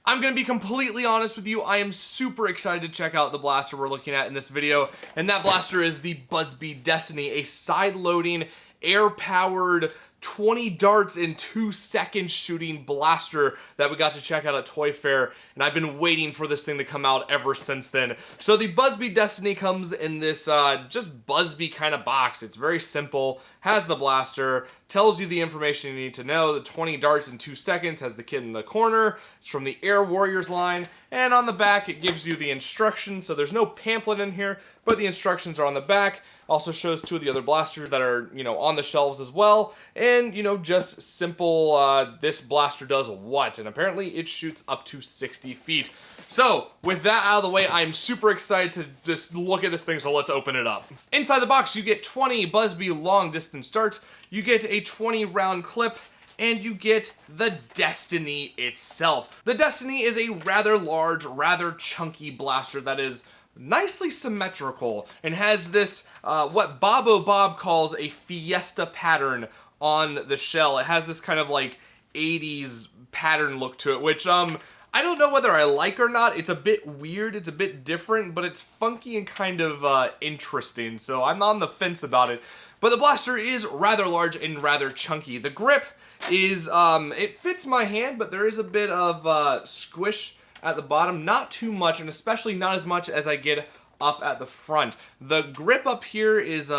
I'm going to be completely honest with you, I am super excited to check out the blaster we're looking at in this video, and that blaster is the Buzzbee Destiny, a side-loading, air-powered, 20 darts in 2 seconds shooting blaster that we got to check out at Toy Fair, and I've been waiting for this thing to come out ever since then. So the Buzzbee Destiny comes in this just Buzzbee kind of box. It's very simple, has the blaster, tells you the information you need to know. The 20 darts in 2 seconds has the kid in the corner. It's from the Air Warriors line, and on the back it gives you the instructions. So there's no pamphlet in here, but the instructions are on the back. Also shows 2 of the other blasters that are, on the shelves as well. And, just simple, this blaster does what? And apparently it shoots up to 60 feet. So, with that out of the way, I'm super excited to just look at this thing, so let's open it up. Inside the box, you get 20 Buzzbee long distance darts, you get a 20 round clip, and you get the Destiny itself. The Destiny is a rather large, rather chunky blaster that is nicely symmetrical and has this, what Bobo Bob calls a fiesta pattern on the shell. It has this kind of like 80s pattern look to it, which, I don't know whether I like or not. It's a bit weird, it's a bit different, but it's funky and kind of interesting, so I'm on the fence about it. But the blaster is rather large and rather chunky. The grip is, it fits my hand, but there is a bit of squish at the bottom, not too much, and especially not as much as I get up at the front. The grip up here is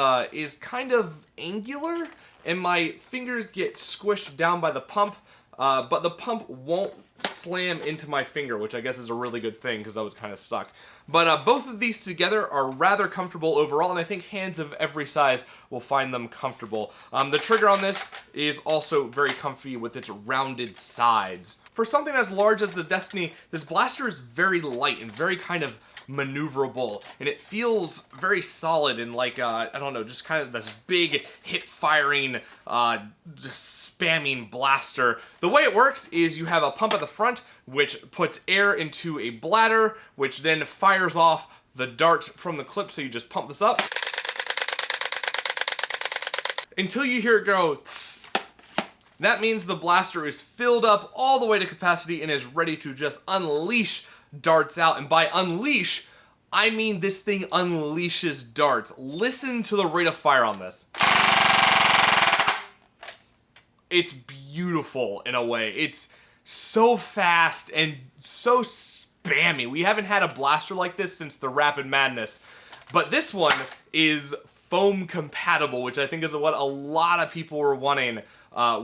kind of angular, and my fingers get squished down by the pump, but the pump won't slam into my finger, which I guess is a really good thing, because that would kind of suck. But both of these together are rather comfortable overall, and I think hands of every size will find them comfortable. The trigger on this is also very comfy with its rounded sides. For something as large as the Destiny, this blaster is very light and very kind of maneuverable, and it feels very solid and like, I don't know, just kind of this big hip-firing, just spamming blaster. The way it works is you have a pump at the front, which puts air into a bladder, which then fires off the darts from the clip, so you just pump this up until you hear it go tss. That means the blaster is filled up all the way to capacity and is ready to just unleash darts out. And by unleash, I mean this thing unleashes darts. Listen to the rate of fire on this. It's beautiful in a way. It's so fast and so spammy. We haven't had a blaster like this since the Rapid Madness, but this one is foam compatible, which I think is what a lot of people were wanting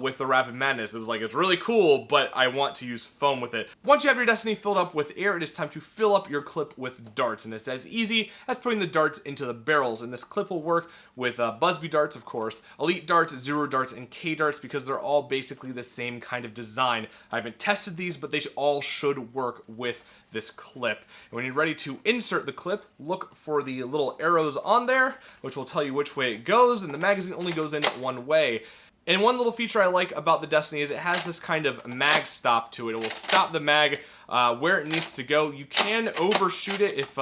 with the Rapid Madness. It was like, it's really cool, but I want to use foam with it. Once you have your Destiny filled up with air, it is time to fill up your clip with darts, and it's as easy as putting the darts into the barrels. And this clip will work with Buzzbee darts, of course, Elite darts, Zero darts, and K darts, because they're all basically the same kind of design. I haven't tested these, but they all should work with this clip. And when you're ready to insert the clip, look for the little arrows on there, which will tell you which way it goes, and the magazine only goes in one way. And one little feature I like about the Destiny is it has this kind of mag stop to it. It will stop the mag where it needs to go. You can overshoot it if,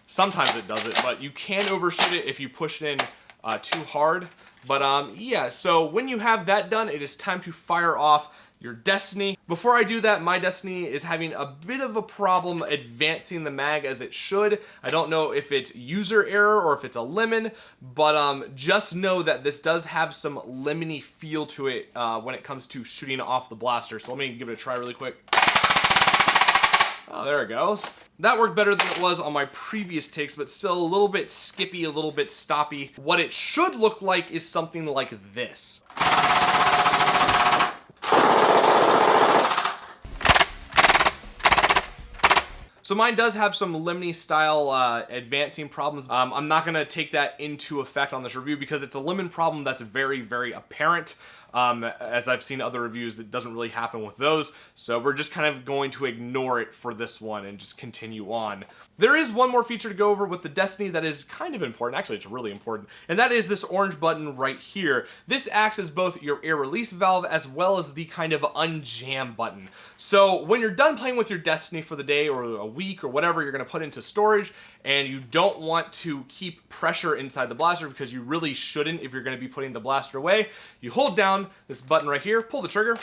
sometimes it does it, but you can overshoot it if you push it in too hard. But yeah, so when you have that done, it is time to fire off your Destiny. Before I do that, my Destiny is having a bit of a problem advancing the mag as it should. I don't know if it's user error or if it's a lemon, but just know that this does have some lemony feel to it when it comes to shooting off the blaster. So let me give it a try really quick. Oh, there it goes. That worked better than it was on my previous takes, but still a little bit skippy, a little bit stoppy. What it should look like is something like this. So mine does have some lemony style advancing problems. I'm not gonna take that into effect on this review because it's a lemon problem that's very, very apparent. As I've seen other reviews, that doesn't really happen with those. So we're just kind of going to ignore it for this one and just continue on. There is one more feature to go over with the Destiny that is kind of important. Actually, it's really important. And that is this orange button right here. This acts as both your air release valve as well as the kind of unjam button. So when you're done playing with your Destiny for the day or a week or whatever you're going to put into storage, and you don't want to keep pressure inside the blaster because you really shouldn't if you're going to be putting the blaster away, you hold down this button right here, pull the trigger,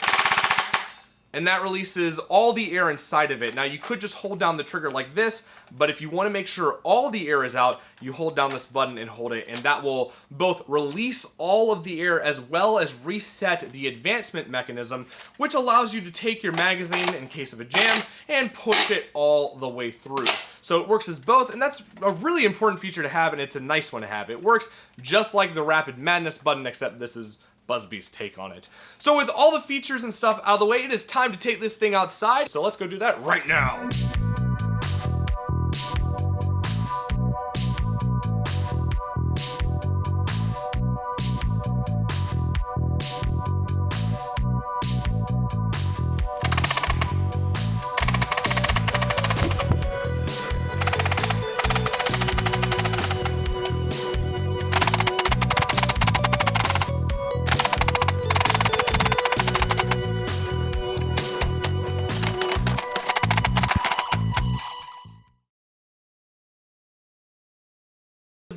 and that releases all the air inside of it. Now you could just hold down the trigger like this, but if you want to make sure all the air is out, you hold down this button and hold it, and that will both release all of the air as well as reset the advancement mechanism, which allows you to take your magazine in case of a jam and push it all the way through. So it works as both, and that's a really important feature to have, and it's a nice one to have. It works just like the Rapid Madness button, except this is Buzzbee's take on it. So with all the features and stuff out of the way, it is time to take this thing outside. So let's go do that right now.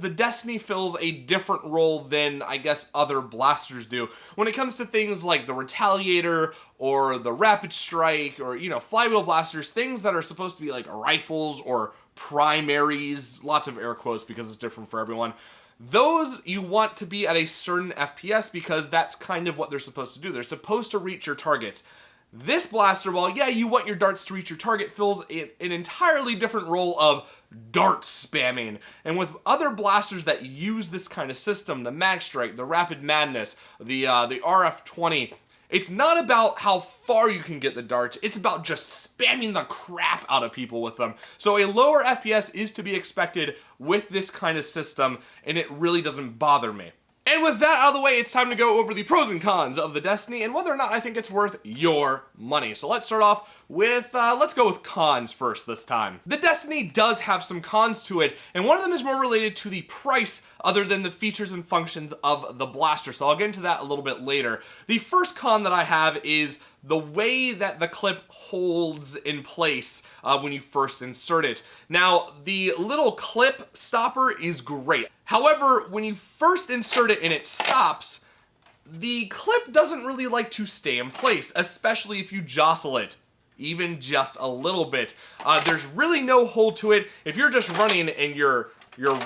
The Destiny fills a different role than, I guess, other blasters do. When it comes to things like the Retaliator or the Rapid Strike or, you know, flywheel blasters, things that are supposed to be like rifles or primaries, lots of air quotes because it's different for everyone. Those you want to be at a certain FPS because that's kind of what they're supposed to do. They're supposed to reach your targets. This blaster, while yeah, you want your darts to reach your target, fills an entirely different role of dart spamming. And with other blasters that use this kind of system, the Mag Strike, the Rapid Madness, the RF-20, it's not about how far you can get the darts, it's about just spamming the crap out of people with them. So a lower FPS is to be expected with this kind of system, and it really doesn't bother me. And with that out of the way, it's time to go over the pros and cons of the Destiny and whether or not I think it's worth your money. So let's start off with, let's go with cons first this time. The Destiny does have some cons to it, and one of them is more related to the price other than the features and functions of the blaster. So I'll get into that a little bit later. The first con that I have is the way that the clip holds in place when you first insert it. Now, the little clip stopper is great. However, when you first insert it and it stops, the clip doesn't really like to stay in place, especially if you jostle it even just a little bit. There's really no hold to it. If you're just running and your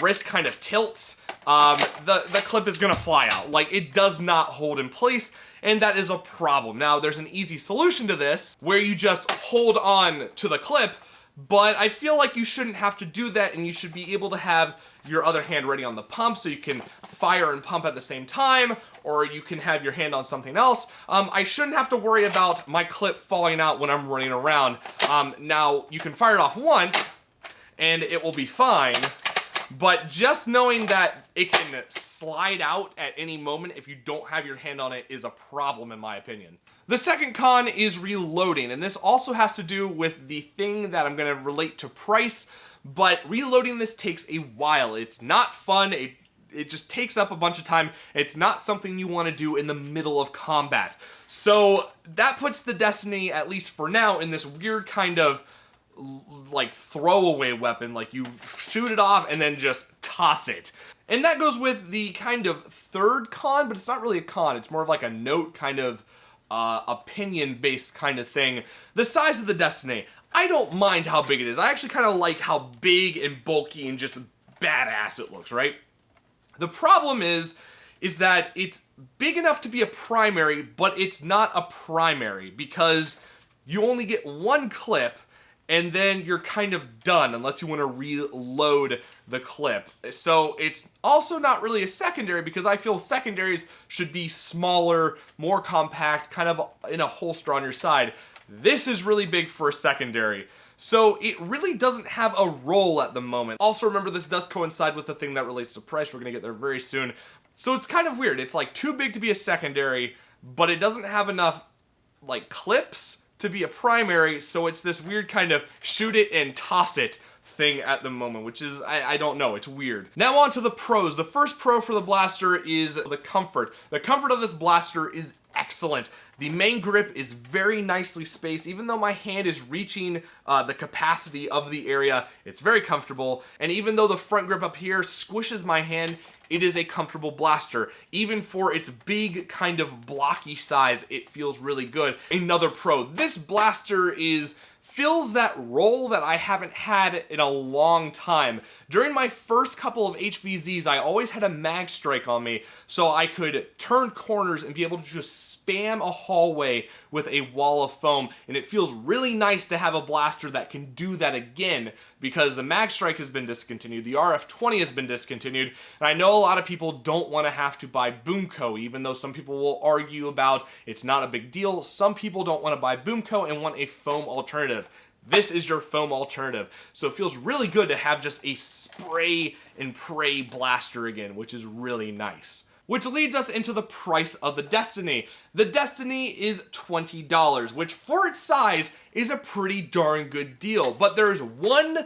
wrist kind of tilts, the clip is gonna fly out. Like, it does not hold in place, and that is a problem. Now, there's an easy solution to this where you just hold on to the clip, but I feel like you shouldn't have to do that, and you should be able to have your other hand ready on the pump so you can fire and pump at the same time, or you can have your hand on something else. I shouldn't have to worry about my clip falling out when I'm running around. Now, you can fire it off once, and it will be fine, but just knowing that it can slide out at any moment if you don't have your hand on it is a problem in my opinion. The second con is reloading, and this also has to do with the thing that I'm going to relate to price, but reloading this takes a while. It's not fun, it just takes up a bunch of time. It's not something you want to do in the middle of combat. So that puts the Destiny, at least for now, in this weird kind of like throwaway weapon. Like, you shoot it off and then just toss it. And that goes with the kind of third con, but it's not really a con. It's more of like a note kind of opinion-based kind of thing. The size of the Destiny. I don't mind how big it is. I actually kind of like how big and bulky and just badass it looks, right? The problem is that it's big enough to be a primary, but it's not a primary because you only get one clip and then you're kind of done unless you want to reload the clip. So it's also not really a secondary because I feel secondaries should be smaller, more compact, kind of in a holster on your side. This is really big for a secondary. So it really doesn't have a role at the moment. Also remember, this does coincide with the thing that relates to price. We're gonna get there very soon. So it's kind of weird. It's like too big to be a secondary, but it doesn't have enough like clips to be a primary, so it's this weird kind of shoot it and toss it thing at the moment, which is, I don't know, it's weird. Now on to the pros. The first pro for the blaster is the comfort. The comfort of this blaster is excellent. The main grip is very nicely spaced. Even though my hand is reaching the capacity of the area, it's very comfortable. And even though the front grip up here squishes my hand, it is a comfortable blaster. Even for its big kind of blocky size, it feels really good. Another pro, this blaster fills that role that I haven't had in a long time. During my first couple of HVZs, I always had a mag strike on me, so I could turn corners and be able to just spam a hallway with a wall of foam, and it feels really nice to have a blaster that can do that again, because the mag strike has been discontinued, the RF-20 has been discontinued, and I know a lot of people don't want to have to buy Boomco, even though some people will argue about it's not a big deal. Some people don't want to buy Boomco and want a foam alternative. This is your foam alternative. So it feels really good to have just a spray and pray blaster again, which is really nice. Which leads us into the price of the Destiny. The Destiny is $20, which for its size is a pretty darn good deal. But there's one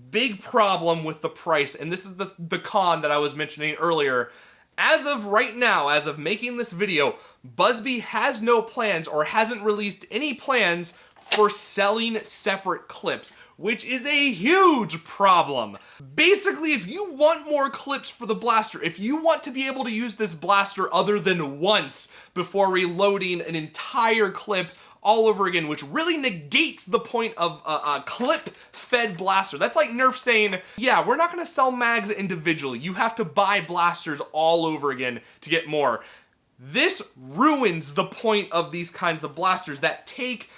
big problem with the price, and this is the con that I was mentioning earlier. As of right now, as of making this video, Buzzbee has no plans or hasn't released any plans for selling separate clips, which is a huge problem. Basically, if you want more clips for the blaster, if you want to be able to use this blaster other than once before reloading an entire clip all over again, which really negates the point of a clip-fed blaster. That's like Nerf saying, yeah, we're not gonna sell mags individually. You have to buy blasters all over again to get more. This ruins the point of these kinds of blasters that take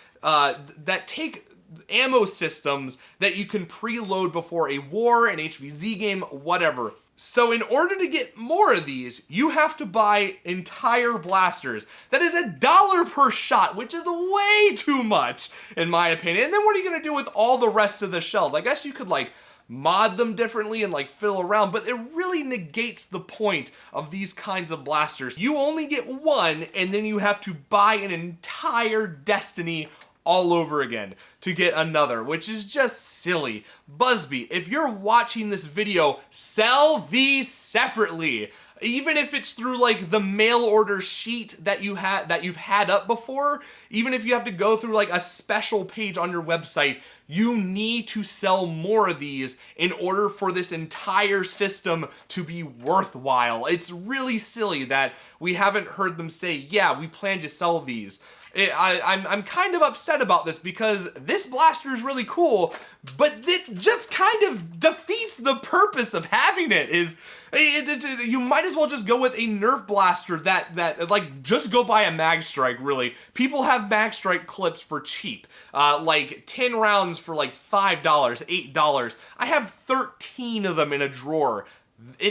ammo systems that you can preload before a war, an HVZ game, whatever. So in order to get more of these, you have to buy entire blasters. That is $1 per shot, which is way too much, in my opinion. And then what are you gonna do with all the rest of the shells? I guess you could like mod them differently and like fiddle around, but it really negates the point of these kinds of blasters. You only get one, and then you have to buy an entire Destiny all over again to get another, which is just silly. Buzzbee, if you're watching this video, sell these separately. Even if it's through like the mail order sheet that you've had up before, even if you have to go through like a special page on your website, you need to sell more of these in order for this entire system to be worthwhile. It's really silly that we haven't heard them say, yeah, we plan to sell these. I'm kind of upset about this because this blaster is really cool, but it just kind of defeats the purpose of having it. You might as well just go with a Nerf blaster that like, just go buy a mag strike, really. People have mag strike clips for cheap, like 10 rounds for like $5, $8. I have 13 of them in a drawer.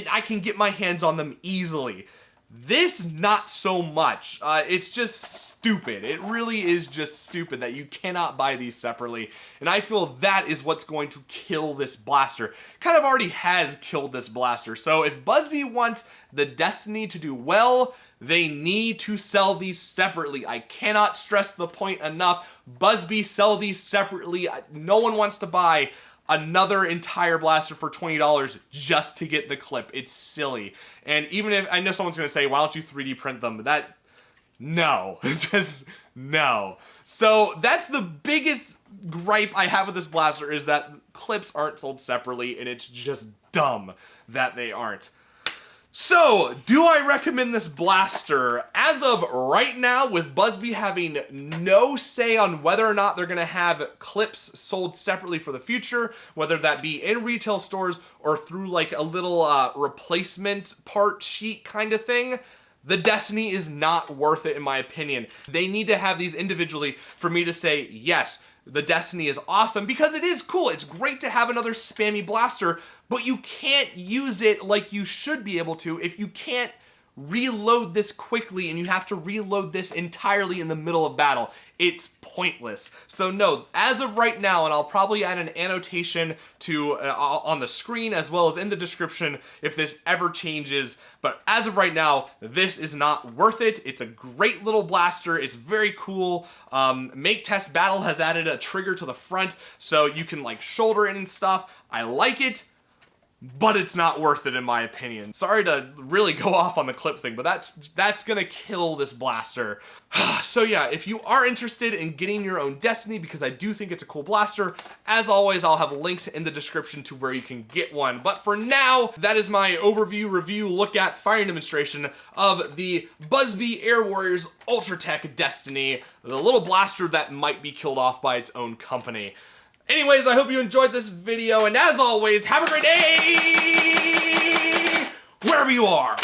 I can get my hands on them easily. This, not so much. It's just stupid. It really is just stupid that you cannot buy these separately. And I feel that is what's going to kill this blaster. Kind of already has killed this blaster. So if Buzzbee wants the Destiny to do well, they need to sell these separately. I cannot stress the point enough. Buzzbee, sell these separately. No one wants to buy another entire blaster for $20 just to get the clip. It's silly. And even if, I know someone's going to say, why don't you 3D print them? But no. Just, no. So that's the biggest gripe I have with this blaster, is that clips aren't sold separately, and it's just dumb that they aren't. So, do I recommend this blaster? As of right now, with Buzzbee having no say on whether or not they're going to have clips sold separately for the future, whether that be in retail stores or through like a little replacement part sheet kind of thing, the Destiny is not worth it in my opinion. They need to have these individually for me to say, yes, the Destiny is awesome, because it is cool. It's great to have another spammy blaster, but you can't use it like you should be able to if you can't reload this quickly and you have to reload this entirely in the middle of battle. It's pointless. So no, as of right now, and I'll probably add an annotation to on the screen as well as in the description if this ever changes, but as of right now, this is not worth it. It's a great little blaster. It's very cool. MakeTestBattle has added a trigger to the front so you can like shoulder it and stuff. I like it, but it's not worth it in my opinion. Sorry to really go off on the clip thing, but that's gonna kill this blaster. So yeah, if you are interested in getting your own Destiny, because I do think it's a cool blaster, as always, I'll have links in the description to where you can get one. But for now, that is my overview, review, look at, firing demonstration of the Buzzbee Air Warriors Ultra Tech Destiny, the little blaster that might be killed off by its own company. Anyways, I hope you enjoyed this video, and as always, have a great day wherever you are.